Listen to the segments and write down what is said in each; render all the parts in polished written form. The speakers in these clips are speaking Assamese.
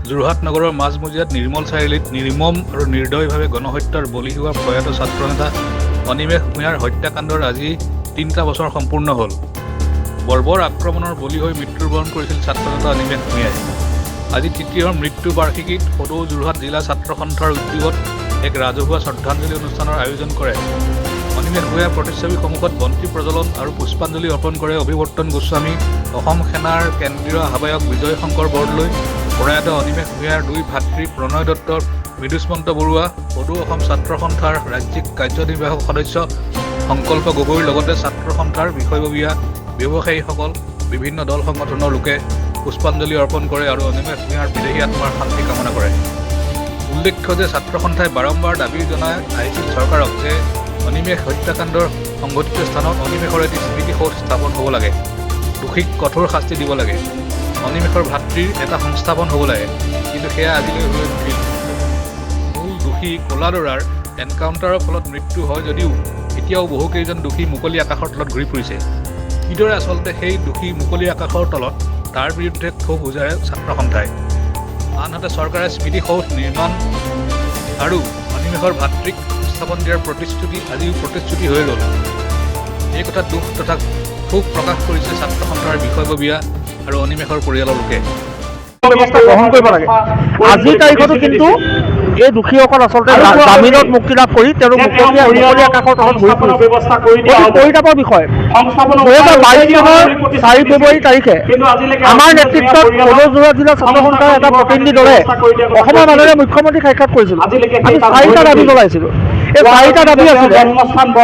যোৰহাট নগৰৰ মাজমজিয়াত নিৰ্মল চাৰিআলিত নিৰ্মম আৰু নিৰ্দয়ভাৱে গণহত্যাৰ বলি হোৱা প্ৰয়াত ছাত্ৰনেতা অনিমেষ ভূঞাৰ হত্যাকাণ্ডৰ আজি ৩টা বছৰ সম্পূৰ্ণ হ'ল। বৰ্বৰ আক্ৰমণৰ বলি হৈ মৃত্যুবৰণ কৰিছিল ছাত্ৰনেতা অনিমেষ ভূঞাই। আজি তৃতীয়ৰ মৃত্যু বাৰ্ষিকীত সদৌ যোৰহাট জিলা ছাত্ৰ সন্থাৰ উদ্যোগত এক ৰাজহুৱা শ্ৰদ্ধাঞ্জলি অনুষ্ঠানৰ আয়োজন কৰে। অনিমেষ ভূঞাৰ প্ৰতিচ্ছবি সন্মুখত বন্তি প্ৰজ্বলন আৰু পুষ্পাঞ্জলি অৰ্পণ কৰে অভিৱৰ্তন গোস্বামী, অসম সেনাৰ কেন্দ্ৰীয় আহ্বায়ক বিজয় শংকৰ বৰদলৈ, প্ৰয়াত অনিমেষ ভূঞাৰ দুই ভাতৃ প্ৰণয় দত্ত, মৃদুস্মন্ত বৰুৱা, সদৌ অসম ছাত্ৰ সন্থাৰ ৰাজ্যিক কাৰ্যনিৰ্বাহক সদস্য সংকল্প গগৈৰ লগতে ছাত্ৰ সন্থাৰ বিষয়ববীয়া, ব্যৱসায়ীসকল, বিভিন্ন দল সংগঠনৰ লোকে পুষ্পাঞ্জলি অৰ্পণ কৰে আৰু অনিমেষ ভূঞাৰ বিদেহী আত্মাৰ শান্তি কামনা কৰে। উল্লেখ্য যে ছাত্ৰ সন্থাই বাৰম্বাৰ দাবী জনাই আহিছিল চৰকাৰক যে অনিমেষ হত্যাকাণ্ডৰ সংঘটিত স্থানত অনিমেষৰ এটি স্মৃতিসৌধ স্থাপন হ'ব লাগে, দোষীক কঠোৰ শাস্তি দিব লাগে, অনিমেষৰ ভাতৃৰ এটা সংস্থাপন হ'ব লাগে, কিন্তু সেয়া আজিলৈ হৈ নুঠিল। মূল দোষী কলাদৰাৰ এনকাউণ্টাৰৰ ফলত মৃত্যু হয় যদিও এতিয়াও বহুকেইজন দোষী মুকলি আকাশৰ তলত ঘূৰি ফুৰিছে। কিদৰে আচলতে সেই দোষী মুকলি আকাশৰ তলত তাৰ বিৰুদ্ধে ক্ষোভ উজাৰে ছাত্ৰ সন্থাই। আনহাতে চৰকাৰে স্মৃতিসৌধ নিৰ্মাণ আৰু অনিমেষৰ ভাতৃক স্থাপন দিয়াৰ প্ৰতিশ্ৰুতি আজিও প্ৰতিশ্ৰুতি হৈ গ'ল। এই কথাত দুখ তথা ক্ষোভ প্ৰকাশ কৰিছে ছাত্ৰ সন্থাৰ বিষয়ববীয়া আৰু অনিমেষৰ পৰিয়ালৰ লোকে। ব্যৱস্থা গ্ৰহণ কৰিব লাগে। আজিৰ তাৰিখতো কিন্তু এই দোষীসকল আচলতে জামিনত মুক্তি লাভ কৰি তেওঁলোক মুকলি আকাশৰ তলত ঘূৰি ফুৰিছে। পৰিতাপৰ বিষয় 2022 চনৰ 4 ফেব্ৰুৱাৰী তাৰিখে আমাৰ নেতৃত্বত সদৌ যোৰহাট জিলা ছাত্ৰ সন্থাৰ এটা প্ৰতিনিধি দলে অসমৰ মাননীয় মুখ্যমন্ত্ৰীক সাক্ষাৎ কৰিছিলোঁ। আমি 4টা দাবী জনাইছিলোঁ। এই 4টা দাবী আছিলে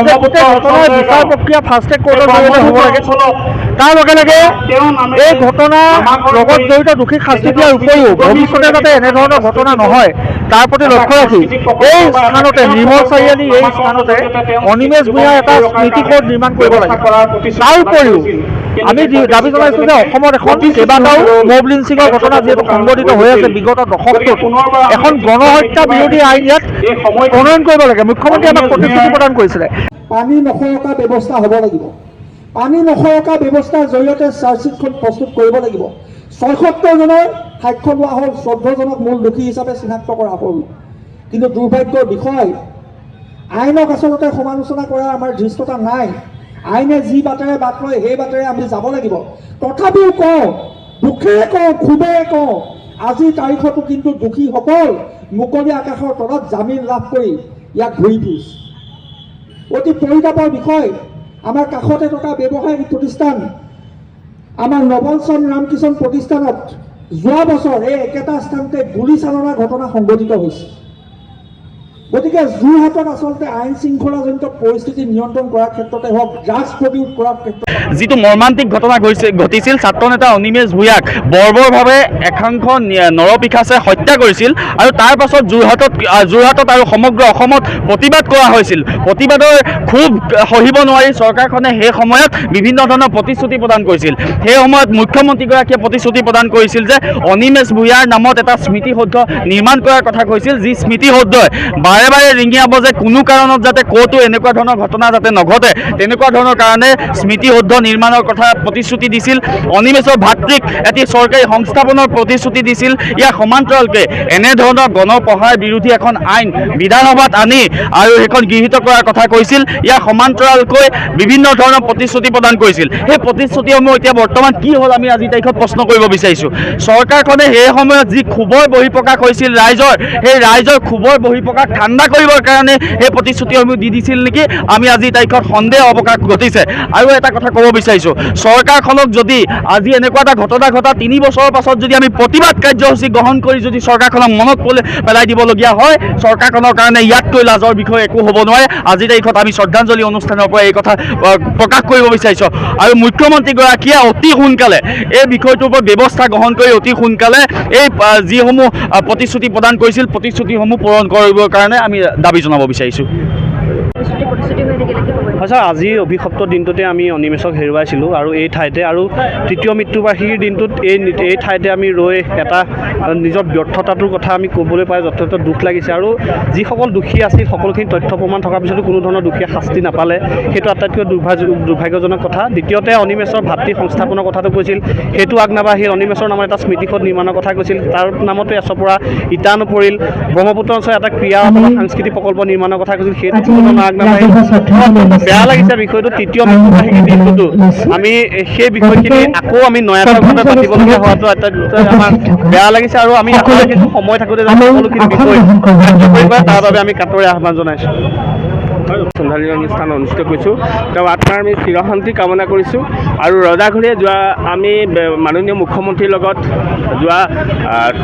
যে গোটেই ঘটনাৰ বিচাৰ প্ৰক্ৰিয়া ফাষ্ট ট্ৰেক কোৰ্টৰ জৰিয়তে হ'ব লাগে। তাৰ লগে লগে এই ঘটনাৰ লগত জড়িত দোষীক শাস্তি দিয়াৰ উপৰিও ভৱিষ্যতে যাতে এনেধৰণৰ ঘটনা নহয় তাৰ প্ৰতি লক্ষ্য ৰাখি এই স্থানতে নিৰ্মল চাৰিআলি এই স্থানতে অনিমেষ ভূঞাৰ এটা স্মৃতিসৌধ নিৰ্মাণ কৰিব লাগে। তাৰ উপৰিও আমি দাবী জনাইছোঁ যে অসমত এখন কেইবাটাও মব লিঞ্চিঙৰ ঘটনা যিহেতু সংঘটিত হৈ আছে বিগত দশকটোত, এখন গণহত্যা বিৰোধী আইন ইয়াত প্ৰণয়ন কৰিব লাগে। মুখ্যমন্ত্ৰীয়ে আমাক প্ৰতিশ্ৰুতি প্ৰদান কৰিছিলে। পানী নসৰকা ব্যৱস্থা হ'ব লাগিব। পানী নসৰকা ব্যৱস্থাৰ জৰিয়তে চাৰ্জশ্বিটখন প্ৰস্তুত কৰিব লাগিব। ৭৬জনৰ সাক্ষ্য লোৱা হ'ল, ১৪জনক মূল দোষী হিচাপে চিনাক্ত কৰা হ'ল। কিন্তু দুৰ্ভাগ্যৰ বিষয়, আইনক আচলতে সমালোচনা কৰাৰ আমাৰ ধৃষ্টতা নাই। আইনে যি বাটেৰে বাট লয় সেই বাটেৰে আমি যাব লাগিব। তথাপিও কওঁ, দুখেৰে কওঁ, ক্ষোভেৰে কওঁ, আজিৰ তাৰিখতো কিন্তু দোষীসকল মুকলি আকাশৰ তলত জামিন লাভ কৰি ইয়াত ঘূৰি ফুৰিছে। অতি পৰিতাপৰ বিষয়, আমাৰ কাষতে থকা ব্যৱসায়িক প্ৰতিষ্ঠান আমাৰ নৱলচন ৰামকৃষ্ণ প্ৰতিষ্ঠানত যোৱা বছৰ এই একেটা স্থানতে গুলীচালনাৰ ঘটনা সংঘটিত হৈছে। গতিকে যোৰহাটত আচলতে আইন শৃংখলাজনিত পৰিস্থিতি নিয়ন্ত্ৰণ কৰাৰ ক্ষেত্ৰতে হওক, ড্ৰাগছ প্ৰতিৰোধ কৰাৰ ক্ষেত্ৰত যিটো মৰ্মান্তিক ঘটনা ঘটিছিল, ছাত্ৰনেতা অনিমেষ ভূঞাক বৰ্বৰভাৱে একাংশ নৰপিশাচে হত্যা কৰিছিল আৰু তাৰ পাছত যোৰহাটত আৰু সমগ্ৰ অসমত প্ৰতিবাদ কৰা হৈছিল। প্ৰতিবাদৰ ক্ষোভ সহিব নোৱাৰি চৰকাৰখনে সেই সময়ত বিভিন্ন ধৰণৰ প্ৰতিশ্ৰুতি প্ৰদান কৰিছিল। সেই সময়ত মুখ্যমন্ত্ৰীগৰাকীয়ে প্ৰতিশ্ৰুতি প্ৰদান কৰিছিল যে অনিমেষ ভূঞাৰ নামত এটা স্মৃতিসৌধ নিৰ্মাণ কৰাৰ কথা কৈছিল, যি স্মৃতিসৌধই বাৰে বাৰে ৰিঙিয়াব যে কোনো কাৰণত যাতে ক'তো এনেকুৱা ধৰণৰ ঘটনা যাতে নঘটে, তেনেকুৱা ধৰণৰ কাৰণে স্মৃতিসৌধ নিৰ্মাণৰ কথা প্ৰতিশ্ৰুতি দিছিল। অনিমেষৰ ভাতৃক এটি চৰকাৰী সংস্থাপনৰ প্ৰতিশ্ৰুতি দিছিল। ইয়াৰ সমান্তৰালকৈ এনেধৰণৰ গণপ্ৰহাৰ বিৰোধী এখন আইন বিধানসভাত আনি আৰু সেইখন গৃহীত কৰাৰ কথা কৈছিল। ইয়াৰ সমান্তৰালকৈ বিভিন্ন ধৰণৰ প্ৰতিশ্ৰুতি প্ৰদান কৰিছিল। সেই প্ৰতিশ্ৰুতিসমূহ এতিয়া বৰ্তমান কি হ'ল আমি আজিৰ তাৰিখত প্ৰশ্ন কৰিব বিচাৰিছোঁ। চৰকাৰখনে সেই সময়ত যি ক্ষোভৰ বহিঃপ্ৰকাশ হৈছিল ৰাইজৰ, সেই ৰাইজৰ ক্ষোভৰ বহিঃপ্ৰকাশ ঠাণ্ডা কৰিবৰ কাৰণে সেই প্ৰতিশ্ৰুতিসমূহ দি দিছিল নেকি, আমি আজিৰ তাৰিখত সন্দেহ অৱকাশ ঘটিছে। আৰু এটা কথা ক'ব বিচাৰিছোঁ, চৰকাৰখনক যদি আজি এনেকুৱা এটা ঘটনা ঘটা 3 বছৰৰ পাছত যদি আমি প্ৰতিবাদ কাৰ্যসূচী গ্ৰহণ কৰি যদি চৰকাৰখনক মনত পেলাই দিবলগীয়া হয়, চৰকাৰখনৰ কাৰণে ইয়াতকৈ লাজৰ বিষয় একো হ'ব নোৱাৰে। আজিৰ তাৰিখত আমি শ্ৰদ্ধাঞ্জলি অনুষ্ঠানৰ পৰা এই কথা প্ৰকাশ কৰিব বিচাৰিছোঁ। আৰু মুখ্যমন্ত্ৰীগৰাকীয়ে অতি সোনকালে এই বিষয়টোৰ ওপৰত ব্যৱস্থা গ্ৰহণ কৰি অতি সোনকালে এই যিসমূহ প্ৰতিশ্ৰুতি প্ৰদান কৰিছিল প্ৰতিশ্ৰুতিসমূহ পূৰণ কৰিবৰ কাৰণে আমি দাবী জনাব বিচাৰিছোঁ। প্ৰতিশ্ৰুতি হৈ থাকিলে কি ক'ব? হয় ছাৰ, আজি অভিশপ্ত দিনটোতে আমি অনিমেষক হেৰুৱাইছিলোঁ আৰু এই ঠাইতে আৰু তৃতীয় মৃত্যুবাৰ্ষিকীৰ দিনটোত এই ঠাইতে আমি ৰৈ এটা নিজৰ ব্যৰ্থতাটোৰ কথা আমি ক'বলৈ পাই যথেষ্ট দুখ লাগিছে আৰু যিসকল দোষী আছিল সকলোখিনি তথ্য প্ৰমাণ থকাৰ পিছতো কোনো ধৰণৰ দোষীয়ে শাস্তি নাপালে, সেইটো আটাইতকৈ দুৰ্ভাগ্যজনক কথা। দ্বিতীয়তে অনিমেষৰ ভাতৃ সংস্থাপনৰ কথাটো কৈছিল, সেইটো আগ নাবাঢ়ি অনিমেষৰ নামত এটা স্মৃতিসৌধ নিৰ্মাণৰ কথা কৈছিল, তাৰ নামতে এচপৰা ইটা নপৰিল। ব্ৰহ্মপুত্ৰ অঞ্চলত এটা ক্ৰীড়া অথবা সাংস্কৃতিক প্ৰকল্প নিৰ্মাণৰ কথা কৈছিল, সেইটো কোনো আগ নাবাঢ়ি। বেয়া লাগিছে বিষয়টো, তৃতীয় মৃত্যুবাৰ্ষিকী দিনটোতো আমি সেই বিষয়খিনি আকৌ আমি নয়াতভাৱে পাতিবলগীয়া হোৱাটো আটাইতকৈ আমাৰ বেয়া লাগিছে আৰু আমি আশা ৰাখিছোঁ সময় থাকোঁতে যাতে সকলোখিনি বিষয় কাৰ্যকৰী কৰে তাৰ বাবে আমি কাটৰে আহ্বান জনাইছোঁ। শ্ৰদ্ধাঞ্জলি অনুষ্ঠান অনুষ্ঠিত কৰিছোঁ। তেওঁ আত্মাৰ আমি চিৰশান্তি কামনা কৰিছোঁ আৰু ৰজাঘৰীয়ে যোৱা আমি মাননীয় মুখ্যমন্ত্ৰীৰ লগত যোৱা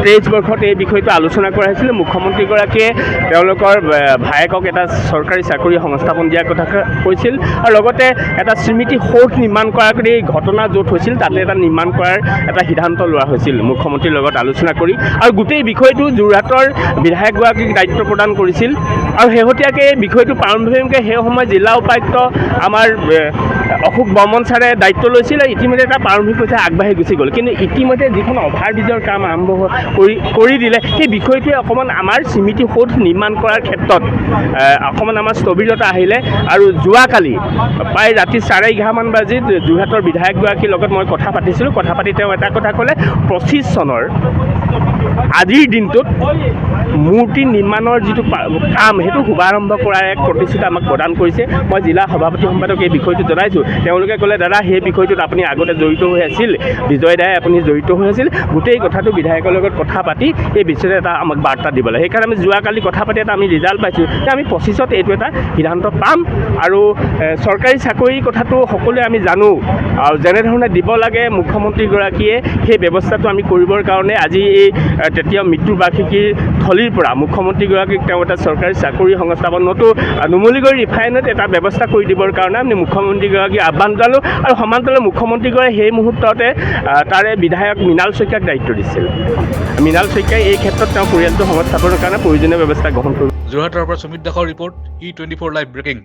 23 বৰ্ষত এই বিষয়টো আলোচনা কৰা হৈছিল। মুখ্যমন্ত্ৰীগৰাকীয়ে তেওঁলোকৰ ভায়েকক এটা চৰকাৰী চাকৰি সংস্থাপন দিয়াৰ কথা কৈছিল আৰু লগতে এটা স্মৃতি সৌধ নিৰ্মাণ কৰাৰ এই ঘটনা য'ত হৈছিল তাতে এটা নিৰ্মাণ কৰাৰ এটা সিদ্ধান্ত লোৱা হৈছিল মুখ্যমন্ত্ৰীৰ লগত আলোচনা কৰি, আৰু গোটেই বিষয়টো যোৰহাটৰ বিধায়কগৰাকীক দায়িত্ব প্ৰদান কৰিছিল আৰু শেহতীয়াকৈ এই বিষয়টো প্ৰাৰম্ভিকভাৱে সেই সময়ত জিলা উপায়ুক্ত আমাৰ অশোক বৰ্মন ছাৰে দায়িত্ব লৈছিল আৰু ইতিমধ্যে এটা প্ৰাৰম্ভিক পৰ্যায়ে আগবাঢ়ি গুচি গ'ল। কিন্তু ইতিমধ্যে যিখন অভাৰব্ৰিজৰ কাম আৰম্ভ কৰি দিলে সেই বিষয়টোৱে অকণমান আমাৰ স্মৃতি সৌধ নিৰ্মাণ কৰাৰ ক্ষেত্ৰত অকণমান আমাৰ স্থবিৰতা আহিলে আৰু যোৱাকালি প্ৰায় ৰাতি 11:30 মান বাজিত যোৰহাটৰ বিধায়কগৰাকীৰ লগত মই কথা পাতিছিলোঁ। কথা পাতি তেওঁ এটা কথা ক'লে, 25 চনৰ আজিৰ দিনটোত মূৰ্তি নিৰ্মাণৰ যিটো কাম সেইটো শুভাৰম্ভ কৰাৰ এক প্ৰতিশ্ৰুতি আমাক প্ৰদান কৰিছে। মই জিলা সভাপতি সম্পাদক এই বিষয়টো জনাইছোঁ। তেওঁলোকে ক'লে, দাদা সেই বিষয়টোত আপুনি আগতে জড়িত হৈ আছিল, বিজয় দাই আপুনি জড়িত হৈ আছিল, গোটেই কথাটো বিধায়কৰ লগত কথা পাতি এই বিষয়ত এটা আমাক বাৰ্তা দিব লাগে। সেইকাৰণে আমি যোৱাকালি কথা পাতি এটা আমি ৰিজাল্ট পাইছোঁ যে আমি 25ত এইটো এটা সিদ্ধান্ত পাম আৰু চৰকাৰী চাকৰিৰ কথাটো সকলোৱে আমি জানো আৰু যেনেধৰণে দিব লাগে মুখ্যমন্ত্ৰীগৰাকীয়ে সেই ব্যৱস্থাটো আমি কৰিবৰ কাৰণে আজি এই তৃতীয় মৃত্যুবাৰ্ষিকীৰ থলীৰ পৰা মুখ্যমন্ত্ৰীগৰাকীক তেওঁ এটা চৰকাৰী চাকৰি সংস্থাপনতো নুমলীগড় ৰিফাইনত এটা ব্যৱস্থা কৰি দিবৰ কাৰণে আমি মুখ্যমন্ত্ৰীগৰাকীক আহ্বান জনালোঁ আৰু সমান্তৰালে মুখ্যমন্ত্ৰীগৰাকীয়ে সেই মুহূৰ্ততে তাৰে বিধায়ক মৃণাল শইকীয়াক দায়িত্ব দিছিল। মৃণাল শইকীয়াই এই ক্ষেত্ৰত তেওঁ পৰিয়ালটো সংস্থাপনৰ কাৰণে প্ৰয়োজনীয় ব্যৱস্থা গ্ৰহণ কৰিব। যোৰহাটৰ পৰা সুমিত দাসৰ ৰিপৰ্ট, E24 লাইভ ব্ৰেকিং।